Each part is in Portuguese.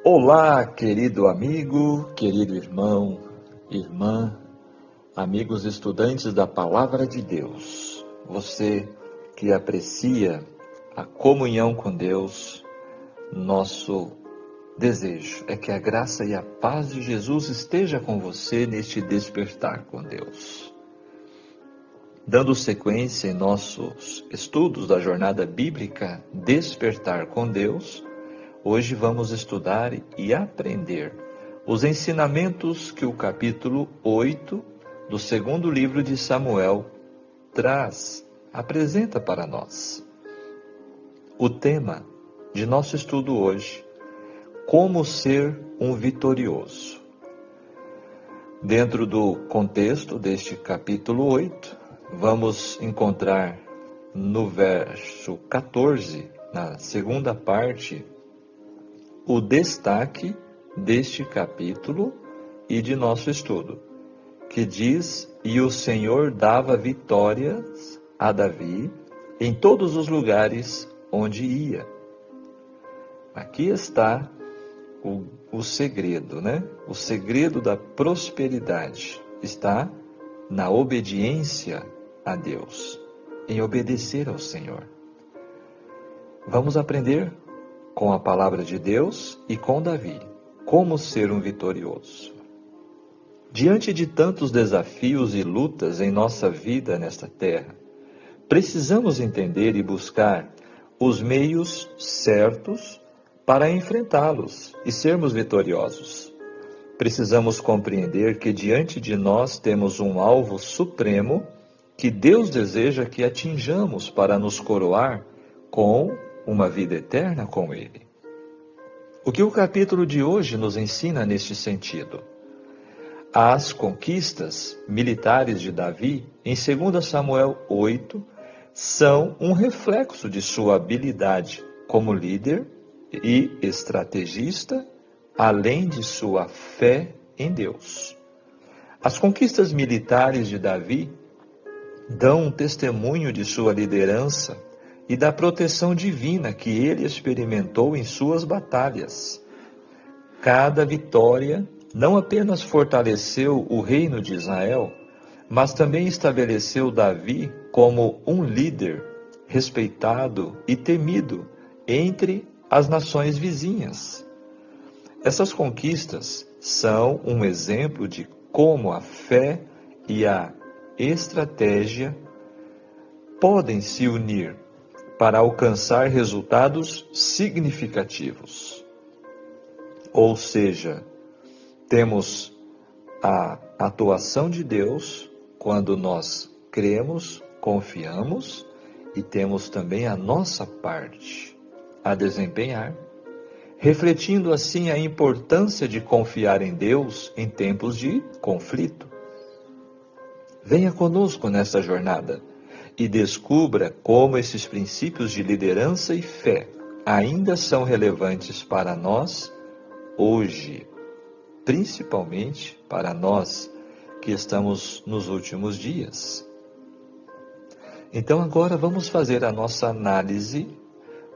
Olá, querido amigo, querido irmão, irmã, amigos estudantes da Palavra de Deus. Você que aprecia a comunhão com Deus, nosso desejo é que a graça e a paz de Jesus esteja com você neste despertar com Deus. Dando sequência em nossos estudos da jornada bíblica Despertar com Deus, hoje vamos estudar e aprender os ensinamentos que o capítulo 8 do segundo livro de Samuel apresenta para nós. O tema de nosso estudo hoje: como ser um vitorioso. Dentro do contexto deste capítulo 8, vamos encontrar no verso 14, na segunda parte, o destaque deste capítulo e de nosso estudo, que diz: e o Senhor dava vitórias a Davi em todos os lugares onde ia. Aqui está o segredo, né? O segredo da prosperidade está na obediência a Deus, em obedecer ao Senhor. Vamos aprender com a palavra de Deus e com Davi, como ser um vitorioso. Diante de tantos desafios e lutas em nossa vida nesta terra, precisamos entender e buscar os meios certos para enfrentá-los e sermos vitoriosos. Precisamos compreender que diante de nós temos um alvo supremo que Deus deseja que atinjamos para nos coroar com uma vida eterna com Ele. O que o capítulo de hoje nos ensina neste sentido? As conquistas militares de Davi, em 2 Samuel 8, são um reflexo de sua habilidade como líder e estrategista, além de sua fé em Deus. As conquistas militares de Davi dão um testemunho de sua liderança e da proteção divina que ele experimentou em suas batalhas. Cada vitória não apenas fortaleceu o reino de Israel, mas também estabeleceu Davi como um líder respeitado e temido entre as nações vizinhas. Essas conquistas são um exemplo de como a fé e a estratégia podem se unir para alcançar resultados significativos. Ou seja, temos a atuação de Deus quando nós cremos, confiamos, e temos também a nossa parte a desempenhar, refletindo assim a importância de confiar em Deus em tempos de conflito. Venha conosco nesta jornada e descubra como esses princípios de liderança e fé ainda são relevantes para nós hoje, principalmente para nós que estamos nos últimos dias. Então agora vamos fazer a nossa análise,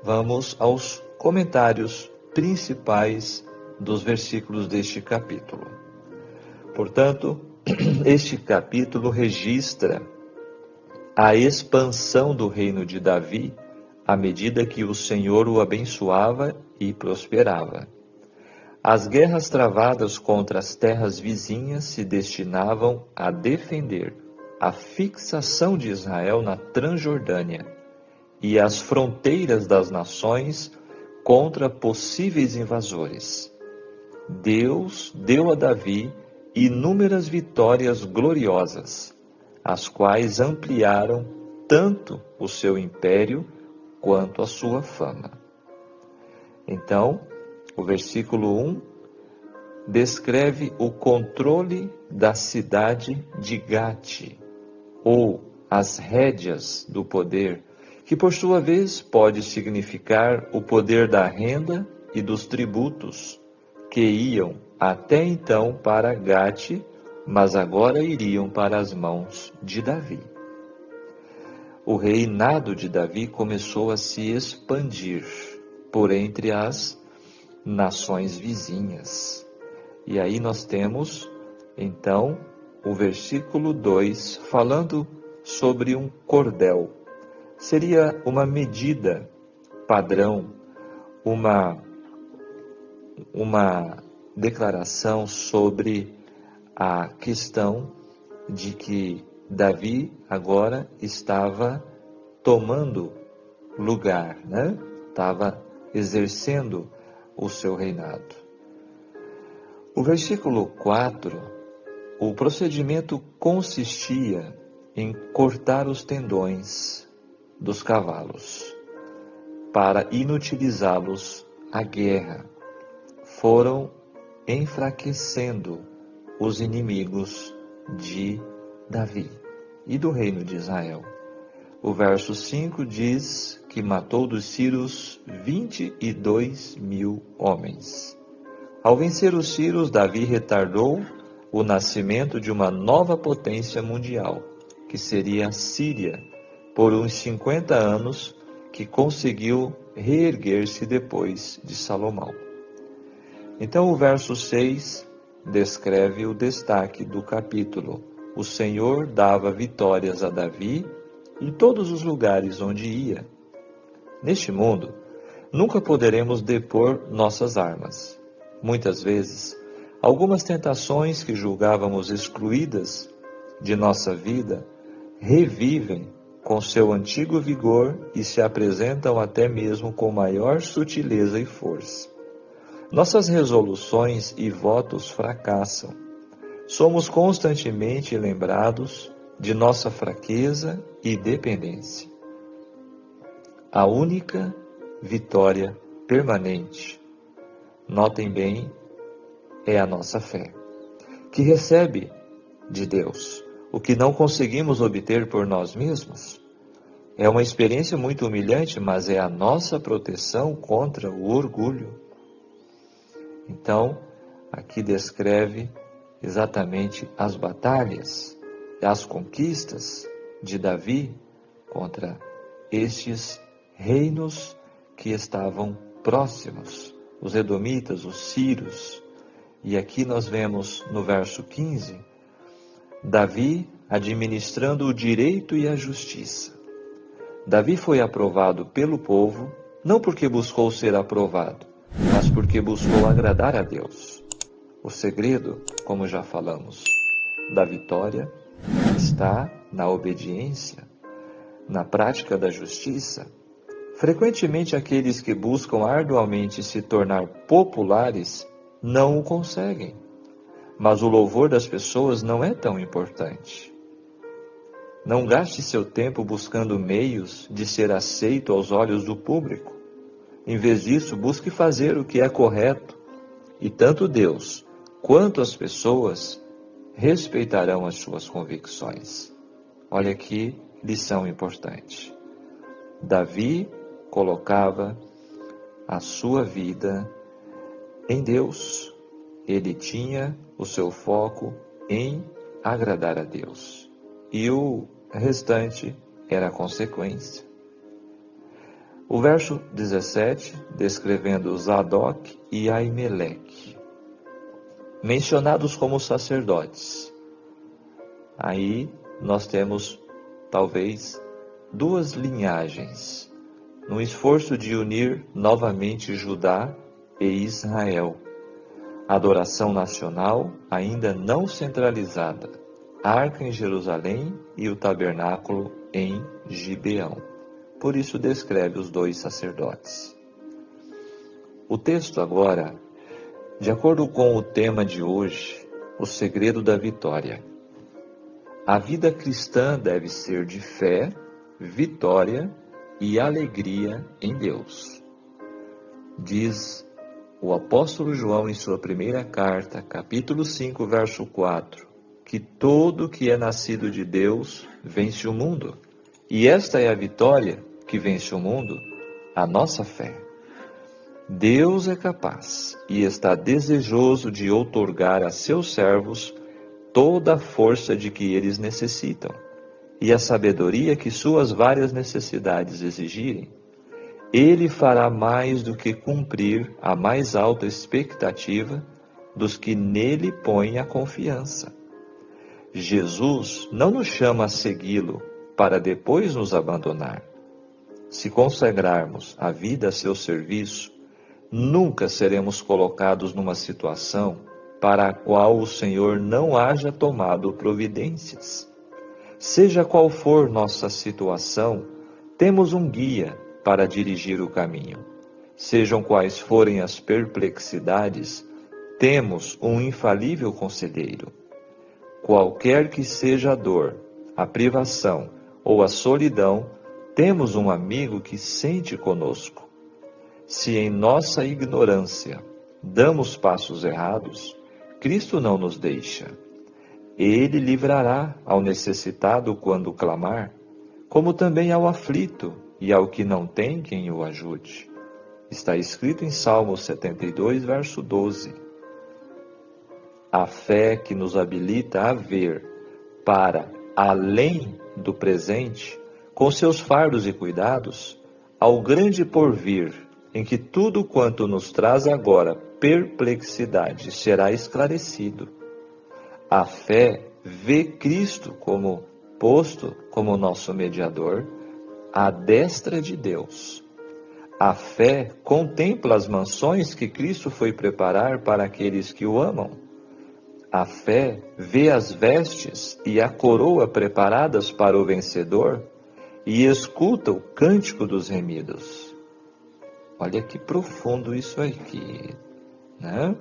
vamos aos comentários principais dos versículos deste capítulo. Portanto, este capítulo registra a expansão do reino de Davi à medida que o Senhor o abençoava e prosperava. As guerras travadas contra as terras vizinhas se destinavam a defender a fixação de Israel na Transjordânia e as fronteiras das nações contra possíveis invasores. Deus deu a Davi inúmeras vitórias gloriosas, as quais ampliaram tanto o seu império quanto a sua fama. Então, o versículo 1 descreve o controle da cidade de Gate, ou as rédeas do poder, que por sua vez pode significar o poder da renda e dos tributos, que iam até então para Gate, mas agora iriam para as mãos de Davi. O reinado de Davi começou a se expandir por entre as nações vizinhas. E aí nós temos, então, o versículo 2, falando sobre um cordel. Seria uma medida padrão, uma declaração sobre a questão de que Davi agora estava tomando lugar, né? Estava exercendo o seu reinado. O versículo 4, o procedimento consistia em cortar os tendões dos cavalos para inutilizá-los à guerra. Foram enfraquecendo os inimigos de Davi e do reino de Israel. O verso 5 diz que matou dos sírios 22.000 homens. Ao vencer os sírios, Davi retardou o nascimento de uma nova potência mundial, que seria a Síria, por uns 50 anos, que conseguiu reerguer-se depois de Salomão. Então o verso 6 descreve o destaque do capítulo. O Senhor dava vitórias a Davi em todos os lugares onde ia. Neste mundo, nunca poderemos depor nossas armas. Muitas vezes, algumas tentações que julgávamos excluídas de nossa vida revivem com seu antigo vigor e se apresentam até mesmo com maior sutileza e força. Nossas resoluções e votos fracassam. Somos constantemente lembrados de nossa fraqueza e dependência. A única vitória permanente, notem bem, é a nossa fé, que recebe de Deus o que não conseguimos obter por nós mesmos. É uma experiência muito humilhante, mas é a nossa proteção contra o orgulho. Então, aqui descreve exatamente as batalhas, as conquistas de Davi contra estes reinos que estavam próximos, os edomitas, os sírios. E aqui nós vemos no verso 15, Davi administrando o direito e a justiça. Davi foi aprovado pelo povo, não porque buscou ser aprovado, mas porque buscou agradar a Deus. O segredo, como já falamos, da vitória está na obediência, na prática da justiça. Frequentemente, aqueles que buscam arduamente se tornar populares não o conseguem. Mas o louvor das pessoas não é tão importante. Não gaste seu tempo buscando meios de ser aceito aos olhos do público. Em vez disso, busque fazer o que é correto. E tanto Deus quanto as pessoas respeitarão as suas convicções. Olha que lição importante. Davi colocava a sua vida em Deus. Ele tinha o seu foco em agradar a Deus. E o restante era a consequência. O verso 17, descrevendo Zadok e Aimeleque, mencionados como sacerdotes. Aí nós temos, talvez, duas linhagens, no esforço de unir novamente Judá e Israel. Adoração nacional ainda não centralizada, a arca em Jerusalém e o tabernáculo em Gibeão. Por isso descreve os dois sacerdotes. O texto agora, de acordo com o tema de hoje, o segredo da vitória. A vida cristã deve ser de fé, vitória e alegria em Deus. Diz o apóstolo João em sua primeira carta, capítulo 5, verso 4, que todo que é nascido de Deus vence o mundo. E esta é a vitória que vence o mundo, a nossa fé. Deus é capaz e está desejoso de outorgar a seus servos toda a força de que eles necessitam e a sabedoria que suas várias necessidades exigirem. Ele fará mais do que cumprir a mais alta expectativa dos que nele põem a confiança. Jesus não nos chama a segui-lo para depois nos abandonar. Se consagrarmos a vida a seu serviço, nunca seremos colocados numa situação para a qual o Senhor não haja tomado providências. Seja qual for nossa situação, temos um guia para dirigir o caminho. Sejam quais forem as perplexidades, temos um infalível conselheiro. Qualquer que seja a dor, a privação ou a solidão, temos um amigo que sente conosco. Se em nossa ignorância damos passos errados, Cristo não nos deixa. Ele livrará ao necessitado quando clamar, como também ao aflito e ao que não tem quem o ajude. Está escrito em Salmo 72, verso 12. A fé que nos habilita a ver para além do presente, com seus fardos e cuidados, ao grande porvir, em que tudo quanto nos traz agora perplexidade será esclarecido. A fé vê Cristo como posto como nosso mediador, à destra de Deus. A fé contempla as mansões que Cristo foi preparar para aqueles que o amam. A fé vê as vestes e a coroa preparadas para o vencedor e escuta o cântico dos remidos. Olha que profundo isso aqui, né?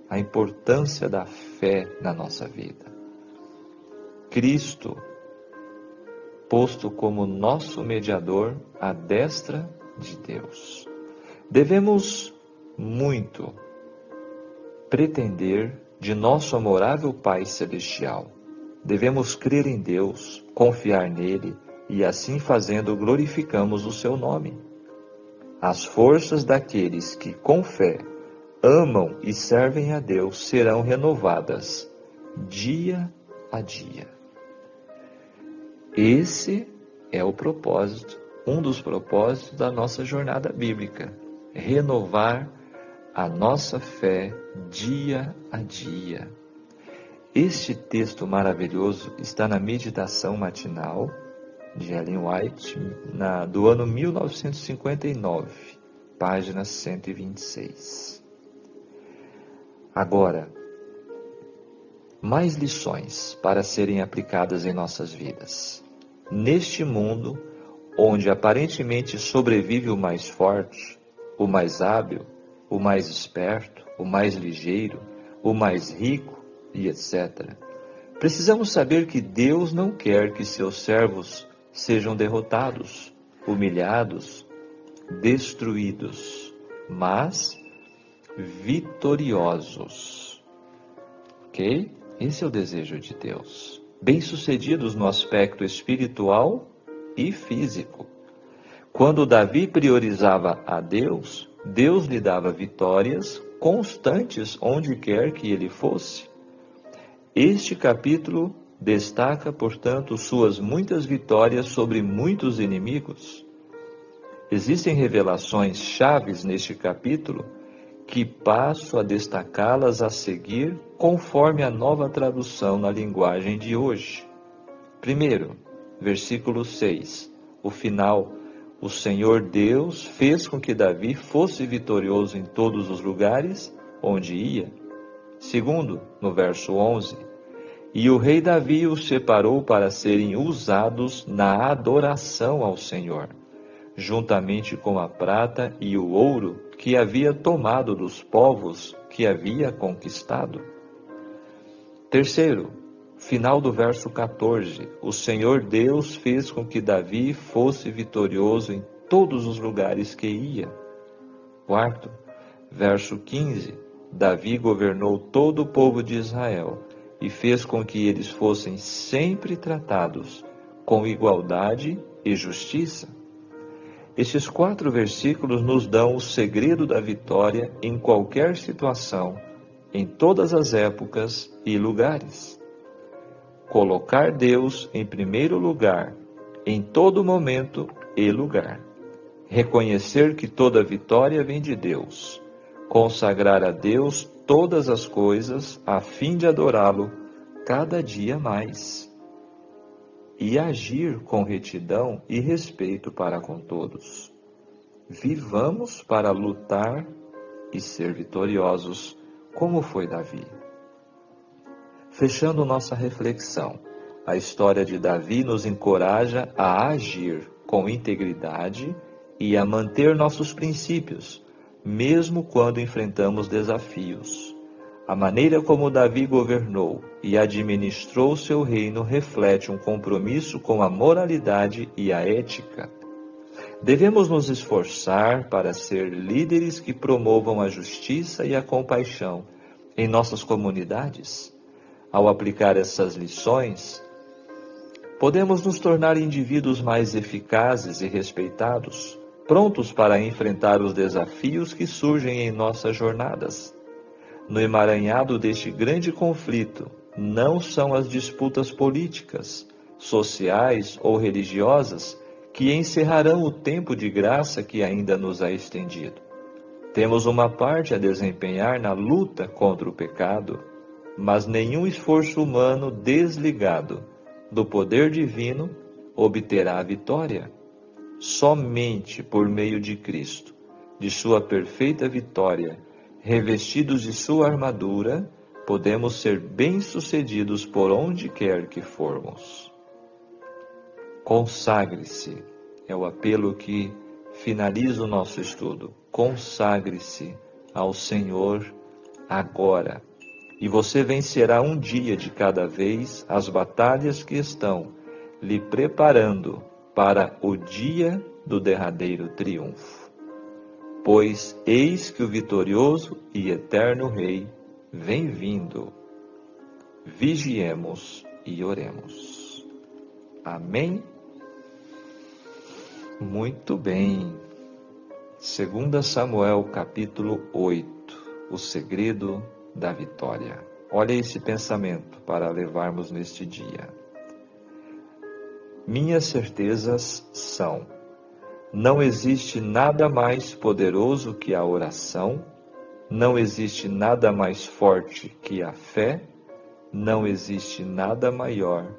A importância da fé na nossa vida. Cristo, posto como nosso mediador à destra de Deus. Devemos muito pretender de nosso amorável Pai Celestial. Devemos crer em Deus, confiar nele e assim fazendo glorificamos o seu nome. As forças daqueles que com fé amam e servem a Deus serão renovadas dia a dia. Esse é o propósito, um dos propósitos da nossa jornada bíblica, renovar a nossa fé dia a dia. Este texto maravilhoso está na meditação matinal de Ellen White, do ano 1959, página 126. Agora, mais lições para serem aplicadas em nossas vidas. Neste mundo, onde aparentemente sobrevive o mais forte, o mais hábil, o mais esperto, o mais ligeiro, o mais rico e etc. Precisamos saber que Deus não quer que seus servos sejam derrotados, humilhados, destruídos, mas vitoriosos. Ok? Esse é o desejo de Deus. Bem-sucedidos no aspecto espiritual e físico. Quando Davi priorizava a Deus, Deus lhe dava vitórias constantes onde quer que ele fosse. Este capítulo destaca, portanto, suas muitas vitórias sobre muitos inimigos. Existem revelações chaves neste capítulo que passo a destacá-las a seguir conforme a nova tradução na linguagem de hoje. Primeiro, versículo 6, o final: o Senhor Deus fez com que Davi fosse vitorioso em todos os lugares onde ia. Segundo, no verso 11, e o rei Davi os separou para serem usados na adoração ao Senhor, juntamente com a prata e o ouro que havia tomado dos povos que havia conquistado. Terceiro, final do verso 14, o Senhor Deus fez com que Davi fosse vitorioso em todos os lugares que ia. Quarto, verso 15, Davi governou todo o povo de Israel e fez com que eles fossem sempre tratados com igualdade e justiça. Estes 4 versículos nos dão o segredo da vitória em qualquer situação, em todas as épocas e lugares. Colocar Deus em primeiro lugar, em todo momento e lugar. reconhecer que toda vitória vem de Deus, consagrar a Deus todas as coisas a fim de adorá-lo cada dia mais e agir com retidão e respeito para com todos. Vivamos para lutar e ser vitoriosos, como foi Davi. Fechando nossa reflexão, a história de Davi nos encoraja a agir com integridade e a manter nossos princípios, mesmo quando enfrentamos desafios. A maneira como Davi governou e administrou seu reino reflete um compromisso com a moralidade e a ética. Devemos nos esforçar para ser líderes que promovam a justiça e a compaixão em nossas comunidades. Ao aplicar essas lições, podemos nos tornar indivíduos mais eficazes e respeitados, prontos para enfrentar os desafios que surgem em nossas jornadas. No emaranhado deste grande conflito, não são as disputas políticas, sociais ou religiosas que encerrarão o tempo de graça que ainda nos é estendido. Temos uma parte a desempenhar na luta contra o pecado, mas nenhum esforço humano desligado do poder divino obterá a vitória. Somente por meio de Cristo, de sua perfeita vitória, revestidos de sua armadura, podemos ser bem-sucedidos por onde quer que formos. Consagre-se, é o apelo que finaliza o nosso estudo. Consagre-se ao Senhor agora, e você vencerá um dia de cada vez as batalhas que estão lhe preparando para o dia do derradeiro triunfo. Pois eis que o vitorioso e eterno Rei vem vindo. Vigiemos e oremos. Amém? Muito bem. 2 Samuel capítulo 8. O segredo da vitória. Olha esse pensamento para levarmos neste dia. Minhas certezas são: não existe nada mais poderoso que a oração, não existe nada mais forte que a fé, não existe nada maior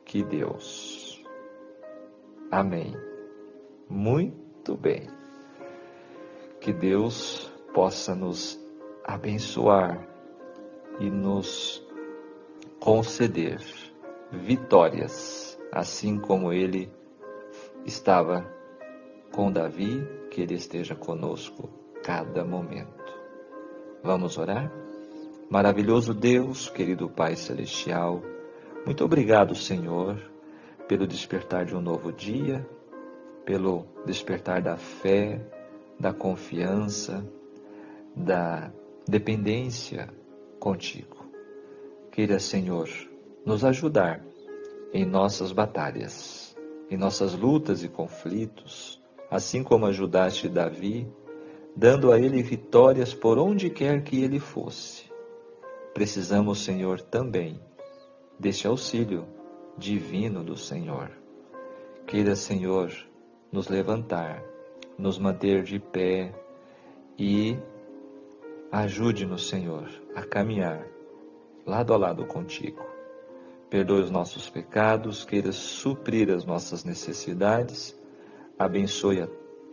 que Deus. Amém. Muito bem. Que Deus possa nos abençoar e nos conceder vitórias, assim como Ele estava com Davi, que Ele esteja conosco cada momento. Vamos orar? Maravilhoso Deus, querido Pai Celestial, muito obrigado, Senhor, pelo despertar de um novo dia, pelo despertar da fé, da confiança, da dependência contigo. Queira, Senhor, nos ajudar em nossas batalhas, em nossas lutas e conflitos, assim como ajudaste Davi, dando a ele vitórias por onde quer que ele fosse. Precisamos, Senhor, também deste auxílio divino do Senhor. Queira, Senhor, nos levantar, nos manter de pé e ajude-nos, Senhor, a caminhar lado a lado contigo. Perdoe os nossos pecados, queira suprir as nossas necessidades, abençoe a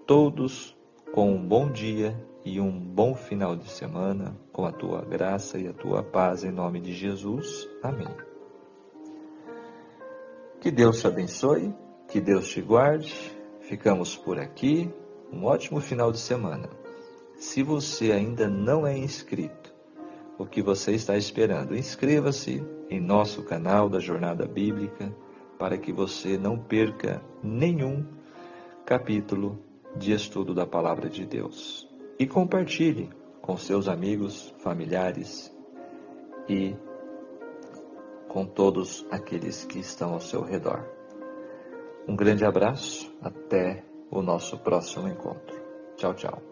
todos com um bom dia e um bom final de semana, com a tua graça e a tua paz, em nome de Jesus. Amém. Que Deus te abençoe, que Deus te guarde. Ficamos por aqui. Um ótimo final de semana. Se você ainda não é inscrito, o que você está esperando? Inscreva-se em nosso canal da Jornada Bíblica para que você não perca nenhum capítulo de estudo da Palavra de Deus. E compartilhe com seus amigos, familiares e com todos aqueles que estão ao seu redor. Um grande abraço, até o nosso próximo encontro. Tchau, tchau.